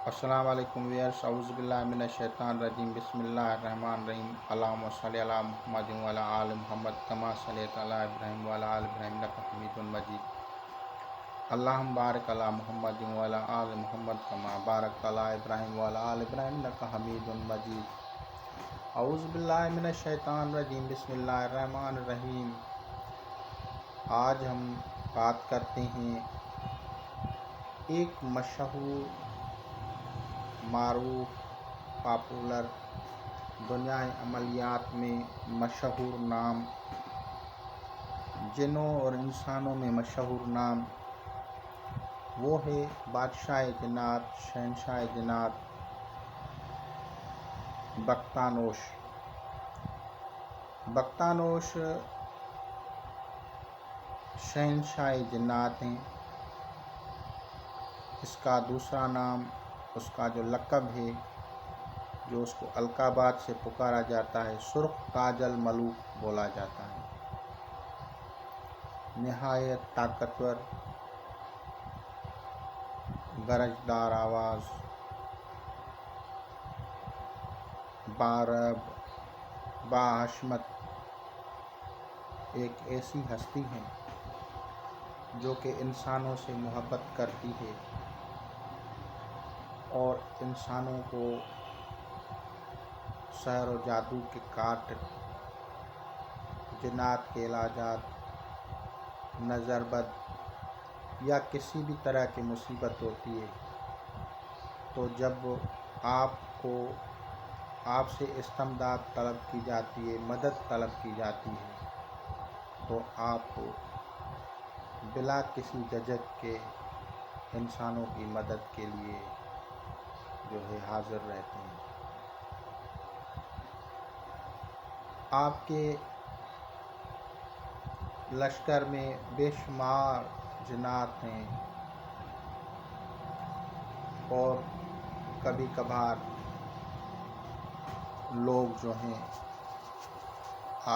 السلام علیکم ویئرس، اعوذ باللہ من الشیطان الرجیم، بسم اللہ الرحمن الرحیم، اللہم صلی علی محمد وعلی آل محمد کما صلیت علی ابراہیم وعلی آل ابراہیم انک حمید مجید، اللہم بارک علی محمد وعلی آل محمد کما بارکت علی ابراہیم وعلی آل ابراہیم انک حمید مجید۔ اعوذ باللہ من الشیطان الرجیم، بسم اللہ الرحمن الرحیم۔ آج ہم بات کرتے ہیں ایک مشہور، معروف، پاپولر، دنیائے عملیات میں مشہور نام، جنوں اور انسانوں میں مشہور نام، وہ ہے بادشاہ جنات، شہنشاہ جنات بختانوش۔ بختانوش شہنشاہ جنات ہیں۔ اس کا دوسرا نام، اس کا جو لقب ہے، جو اس کو القابات سے پکارا جاتا ہے، سرخ تاج الملوک بولا جاتا ہے۔ نہایت طاقتور، گرجدار آواز، بارب، باحشمت، ایک ایسی ہستی ہے جو کہ انسانوں سے محبت کرتی ہے اور انسانوں کو سحر و جادو کے کاٹ، جنات کے علاجات، نظر بد یا کسی بھی طرح کی مصیبت ہوتی ہے تو جب آپ سے استمداد طلب کی جاتی ہے، مدد طلب کی جاتی ہے، تو آپ بلا کسی جھجک کے انسانوں کی مدد کے لیے جو ہے حاضر رہتے ہیں۔ آپ کے لشکر میں بے شمار جنات ہیں اور کبھی کبھار لوگ جو ہیں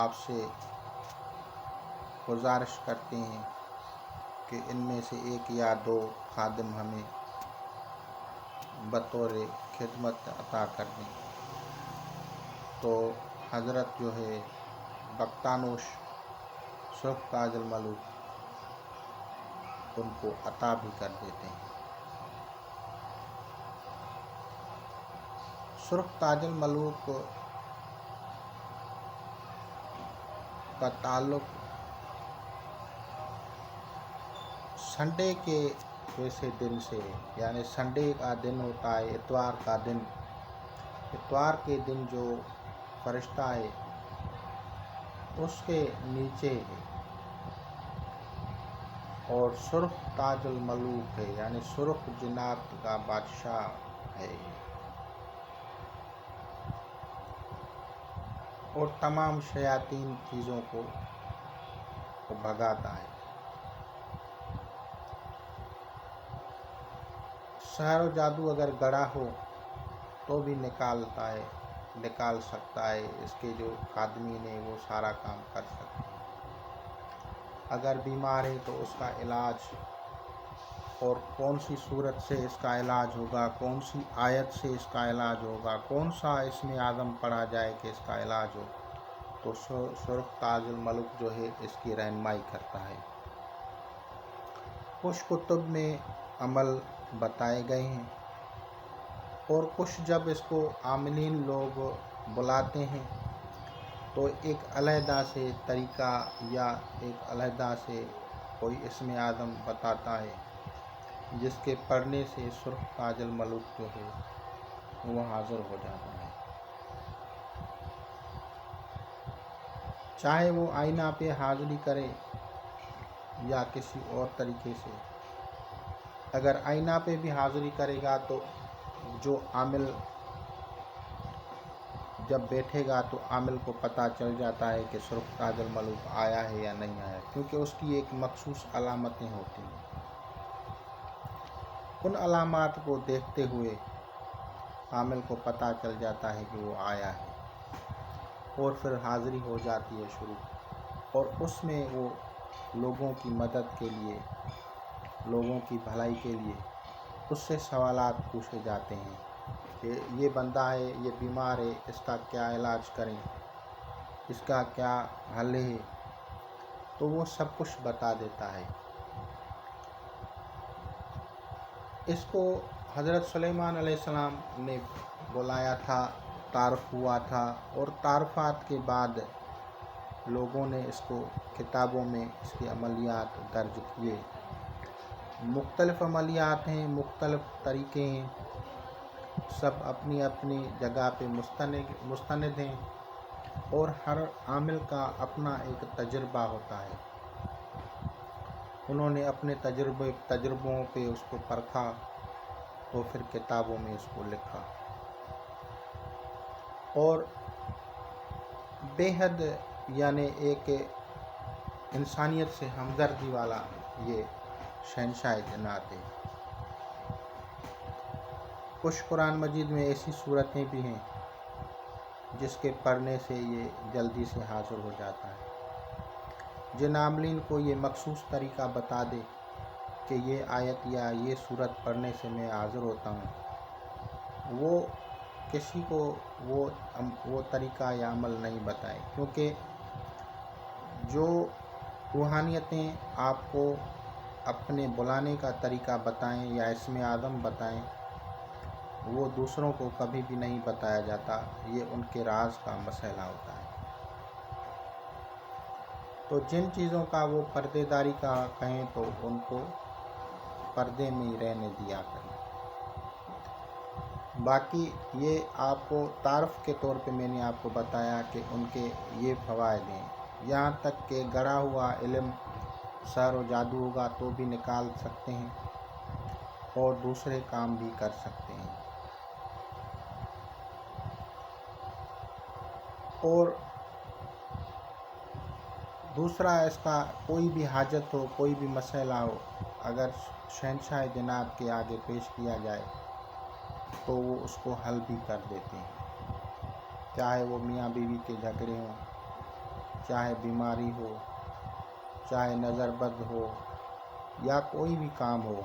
آپ سے گزارش کرتے ہیں کہ ان میں سے ایک یا دو خادم ہمیں بطور خدمت عطا کر دیں، تو حضرت جو ہے بختانوش سرخ تاج الملوک ان کو عطا بھی کر دیتے ہیں۔ سرخ تاج الملوک کا تعلق سنڈے کے ویسے دن سے، یعنی سنڈے کا دن ہوتا ہے، اتوار کا دن، اتوار کے دن جو فرشتہ ہے اس کے نیچے ہے، اور سرخ تاج الملوک ہے، یعنی سرخ جنات کا بادشاہ ہے، اور تمام شیاطین چیزوں کو بھگاتا ہے۔ سحر و جادو اگر گڑا ہو تو بھی نکال سکتا ہے، اس کے جو خادمین ہیں وہ سارا کام کر سکتے ہیں۔ اگر بیمار ہے تو اس کا علاج، اور کون سی صورت سے اس کا علاج ہوگا، کون سی آیت سے اس کا علاج ہوگا، کون سا اس میں اعظم پڑھا جائے کہ اس کا علاج ہو، تو سرخ تاج الملک جو ہے اس کی رہنمائی کرتا ہے۔ कुछ कुतुब में अमल बताए गए हैं और कुछ जब इसको आमिलीन लोग बुलाते हैं तो एक अलहदा से तरीका या एक अलहदा से कोई इसमें आदम बताता है जिसके पढ़ने से सुर्ख काजल मलूक जो है वो हाज़िर हो जाता है। चाहे वो आईना पे हाज़िरी करे या किसी और तरीके से। अगर आईना पे भी हाज़िरी करेगा तो जो आमिल जब बैठेगा तो आमिल को पता चल जाता है कि सुर्ख काजल मलूक आया है या नहीं आया, क्योंकि उसकी एक मखसूस अलामतें होती हैं। उन अलामात को देखते हुए आमिल को पता चल जाता है कि वो आया है और फिर हाज़िरी हो जाती है शुरू, और उसमें वो लोगों की मदद के लिए, लोगों की भलाई के लिए उससे सवालात पूछे जाते हैं कि ये बंदा है, ये बीमार है, इसका क्या इलाज करें, इसका क्या हल है, तो वो सब कुछ बता देता है। इसको हज़रत सुलेमान अलैहिस्सलाम ने बुलाया था, तारफ़ हुआ था, और तारफ़ात के बाद लोगों ने इसको किताबों में इसके अमलियात दर्ज किए। मुख्तलिफ़ अमलियात हैं, मुख्तलिफ़ तरीक़े हैं, सब अपनी अपनी जगह पे मुस्तनिद हैं और हर आमिल का अपना एक तजुर्बा होता है। उन्होंने अपने तजुर्बों पे उसको परखा तो फिर किताबों में इसको लिखा। और बेहद यानी एक इंसानियत से हमदर्दी वाला ये शहंशाह जन्नत है। कुछ कुरान मजीद में ऐसी सूरतें भी हैं जिसके पढ़ने से ये जल्दी से हाज़िर हो जाता है। जिन आमलीन को ये मखसूस तरीका बता दे कि ये आयत या ये सूरत पढ़ने से मैं हाज़िर होता हूँ, वो किसी को वो तरीका या अमल नहीं बताए, क्योंकि जो रूहानियतें आपको अपने बुलाने का तरीका बताएं या इसमें आदम बताएं, वो दूसरों को कभी भी नहीं बताया जाता। ये उनके राज का मसला होता है। तो जिन चीज़ों का वो पर्देदारी का कहें तो उनको पर्दे में ही रहने दिया करें। बाकी ये आपको तारफ़ के तौर पे मैंने आपको बताया कि उनके ये फ़वाइद हैं। यहाँ तक कि गड़ा हुआ इल्म सर और जादू होगा तो भी निकाल सकते हैं और दूसरे काम भी कर सकते हैं। और दूसरा, इसका कोई भी हाजत हो, कोई भी मसला हो, अगर शहंशाह जनाब के आगे पेश किया जाए तो वो उसको हल भी कर देते हैं। चाहे वो मियाँ बीवी के झगड़े हों, चाहे बीमारी हो, चाहे नज़रबद हो या कोई भी काम हो,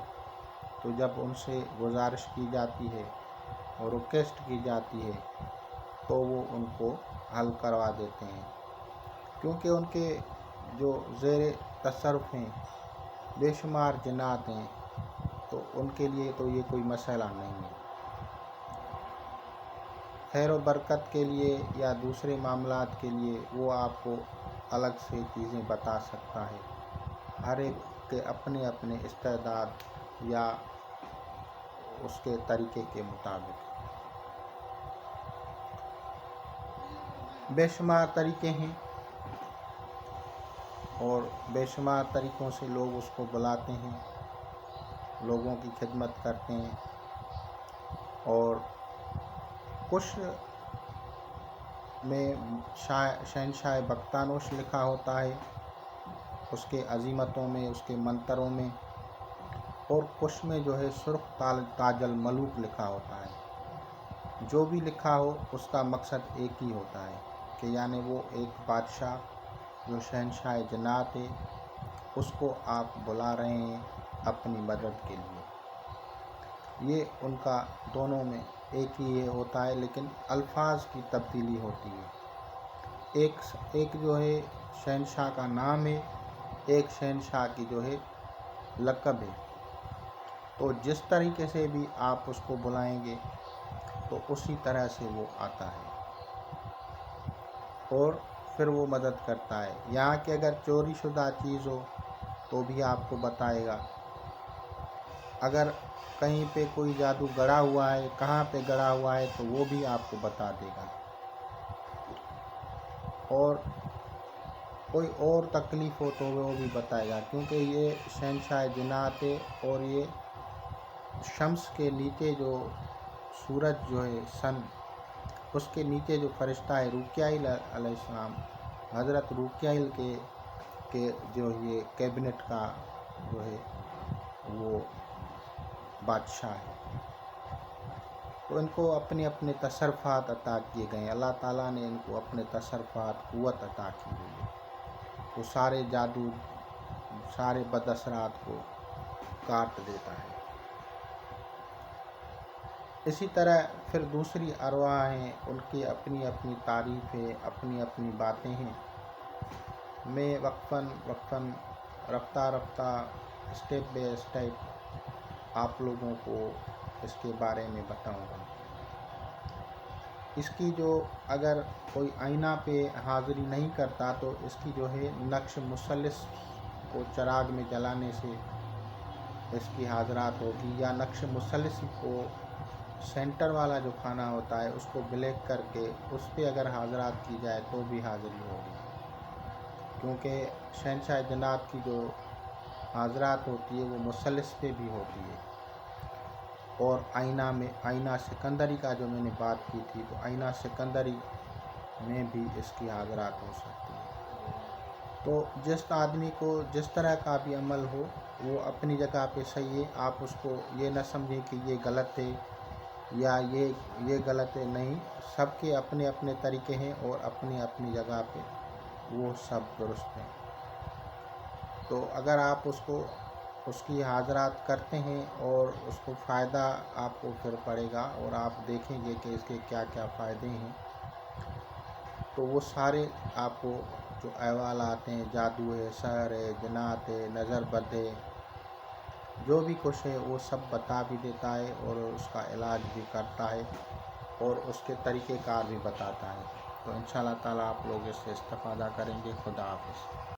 तो जब उनसे गुजारिश की जाती है और रिक्वेस्ट की जाती है तो वो उनको हल करवा देते हैं, क्योंकि उनके जो ज़ेरे तसर्रुफ़ हैं बेशुमार जिन्नात हैं, तो उनके लिए तो ये कोई मसला नहीं है। खैर व बरकत के लिए या दूसरे मामलात के लिए वो आपको अलग से चीज़ें बता सकता है, हर एक के अपने अपने इस्तेदाद या उसके तरीक़े के मुताबिक। बेशुमार तरीक़े हैं और बेशुमार तरीक़ों से लोग उसको बुलाते हैं, लोगों की खिदमत करते हैं। और कुछ में शहंशाह बख्तानोश लिखा होता है उसके अज़ीमतों में, उसके मंतरों में, और कुछ में जो है सुर्ख ताजल मलूक लिखा होता है। जो भी लिखा हो उसका मकसद एक ही होता है कि यानी वो एक बादशाह जो शहंशाह जन्नत है उसको आप बुला रहे हैं अपनी मदद के लिए। ये उनका दोनों में एक ही ये होता है, लेकिन अल्फाज की तब्दीली होती है। एक जो है शहंशाह का नाम है, एक शहंशाह की जो है लक़ब है। तो जिस तरीके से भी आप उसको बुलाएंगे तो उसी तरह से वो आता है और फिर वो मदद करता है। यहाँ की अगर चोरी शुदा चीज़ हो तो भी आपको बताएगा। अगर कहीं पे कोई जादू गड़ा हुआ है, कहाँ पे गड़ा हुआ है, तो वो भी आपको बता देगा। और कोई और तकलीफ़ हो तो वो भी बताएगा, क्योंकि ये शहंशाह जिन्नात है। और ये शम्स के नीचे जो सूरज जो है, सन, उसके नीचे जो फरिश्ता है रुकयाइल अलैहिस्सलाम, हज़रत रुकयाइल के जो ये कैबिनेट का जो है वो बादशाह है। तो इनको अपने अपने तसरफ़ात अता किए गए हैं। अल्लाह ताला ने इनको अपने तसरफ़ात क़ुव्वत अता की हुई है। वो सारे जादू, सारे बदअसरात को काट देता है। इसी तरह फिर दूसरी अरवाह हैं, उनकी अपनी अपनी तारीफ़ें, अपनी अपनी बातें हैं। मैं वक्फ़न रफ्ता रफ्ता स्टेप बाय स्टेप आप लोगों को इसके बारे में बताऊंगा। इसकी जो अगर कोई आईना पे हाज़िरी नहीं करता तो इसकी जो है नक्श मुसल्लस को चिराग में जलाने से इसकी हाज़रात होगी, या नक्श मुसल्लस को सेंटर वाला जो खाना होता है उसको ब्लैक करके उस पर अगर हाज़रात की जाए तो भी हाज़िरी होगी। क्योंकि शहंशाह जिन्नात की जो हाज़रात होती है वो मुसल्लस पे भी होती है। और आईना सिकंदरी का जो मैंने बात की थी, तो आईना सिकंदरी में भी इसकी हाज़रात हो सकती है। तो जिस आदमी को जिस तरह का भी अमल हो वो अपनी जगह पे सही है। आप उसको ये न समझें कि ये गलत है या ये गलत है, नहीं, सबके अपने अपने तरीके हैं और अपनी अपनी जगह पे वो सब दुरुस्त हैं। तो अगर आप उसकी हाज़रात करते हैं और उसको फ़ायदा आपको फिर पड़ेगा और आप देखेंगे कि इसके क्या क्या फ़ायदे हैं, तो वो सारे आपको जो अहवाल आते हैं, जादू है, सहर है, जिन्नात है, नज़र बद है, जो भी कुछ है वो सब बता भी देता है और उसका इलाज भी करता है और उसके तरीक़ेकार भी बताता है। तो इंशाअल्लाह ताला आप लोग इससे इस्तिफ़ादा करेंगे। खुदा हाफ़िज़।